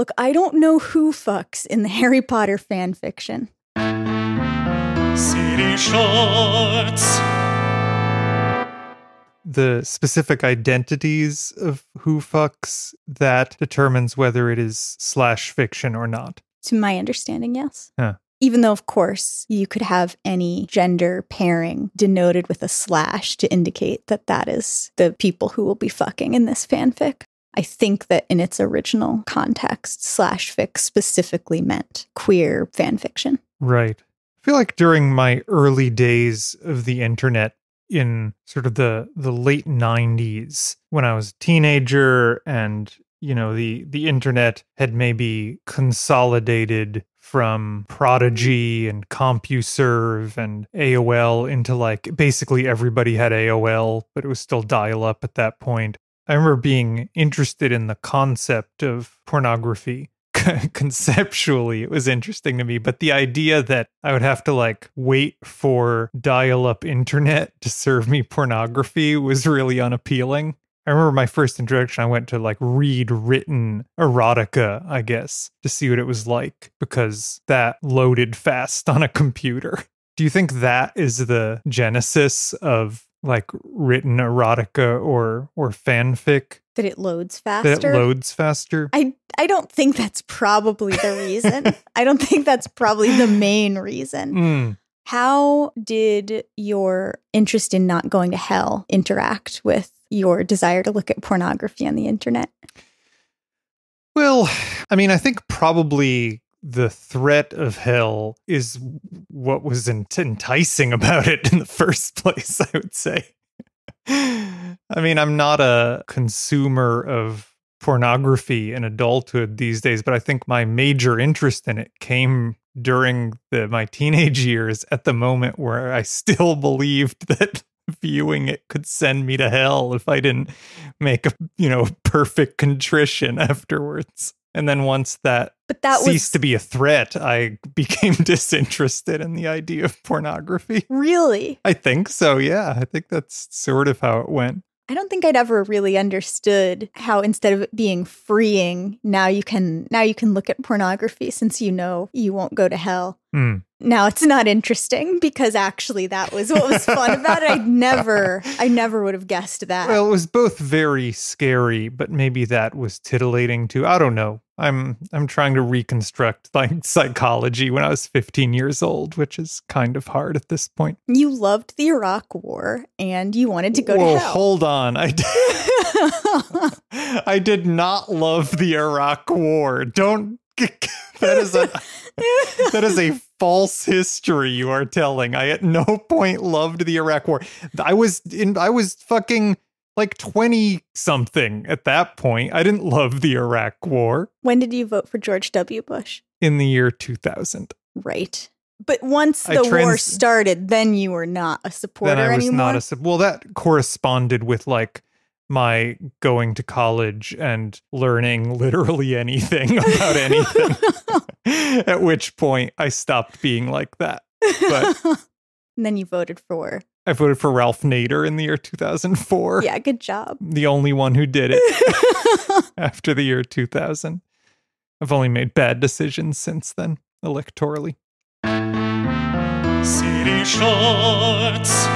Look, I don't know who fucks in the Harry Potter fan fiction. Seedy Shorts. The specific identities of who fucks, that determines whether it is slash fiction or not. To my understanding, yes. Huh. Even though, of course, you could have any gender pairing denoted with a slash to indicate that that is the people who will be fucking in this fanfic. I think that in its original context, slash fic specifically meant queer fanfiction. Right. I feel like during my early days of the internet, in sort of the late 90s, when I was a teenager and, you know, the internet had maybe consolidated from Prodigy and CompuServe and AOL into like basically everybody had AOL, but it was still dial-up at that point. I remember being interested in the concept of pornography. Conceptually, it was interesting to me, but the idea that I would have to like wait for dial-up internet to serve me pornography was really unappealing. I remember my first introduction, I went to like read written erotica, I guess, to see what it was like, because that loaded fast on a computer. Do you think that is the genesis of like written erotica or fanfic? That it loads faster? That it loads faster? I don't think that's probably the reason. I don't think that's probably the main reason. How did your interest in not going to hell interact with your desire to look at pornography on the internet? Well, I mean, I think probably the threat of hell is what was enticing about it in the first place, I would say. I mean, I'm not a consumer of pornography in adulthood these days, but I think my major interest in it came during my teenage years, at the moment where I still believed that viewing it could send me to hell if I didn't make a, perfect contrition afterwards. And then once that ceased to be a threat, I became disinterested in the idea of pornography. Really? I think so, yeah. I think that's sort of how it went. I don't think I'd ever really understood how instead of it being freeing, now you can look at pornography since you know you won't go to hell. Now it's not interesting because actually that was what was fun about it. I never would have guessed that. Well, it was both very scary, but maybe that was titillating too. I don't know. I'm trying to reconstruct like psychology when I was 15 years old, which is kind of hard at this point. You loved the Iraq War and you wanted to go to hell. Hold on. I did not love the Iraq War. That is a false history you are telling. I at no point loved the Iraq War. I was fucking like 20 something at that point. I didn't love the Iraq War. When did you vote for George W. Bush? In the year 2000. Right. But once the war started, then you were not a supporter anymore? Then I was not well, that corresponded with like my going to college and learning literally anything about anything. At which point I stopped being like that. But and then you voted for? I voted for Ralph Nader in the year 2004. Yeah, good job. The only one who did it after the year 2000. I've only made bad decisions since then, electorally. Seedy Shorts.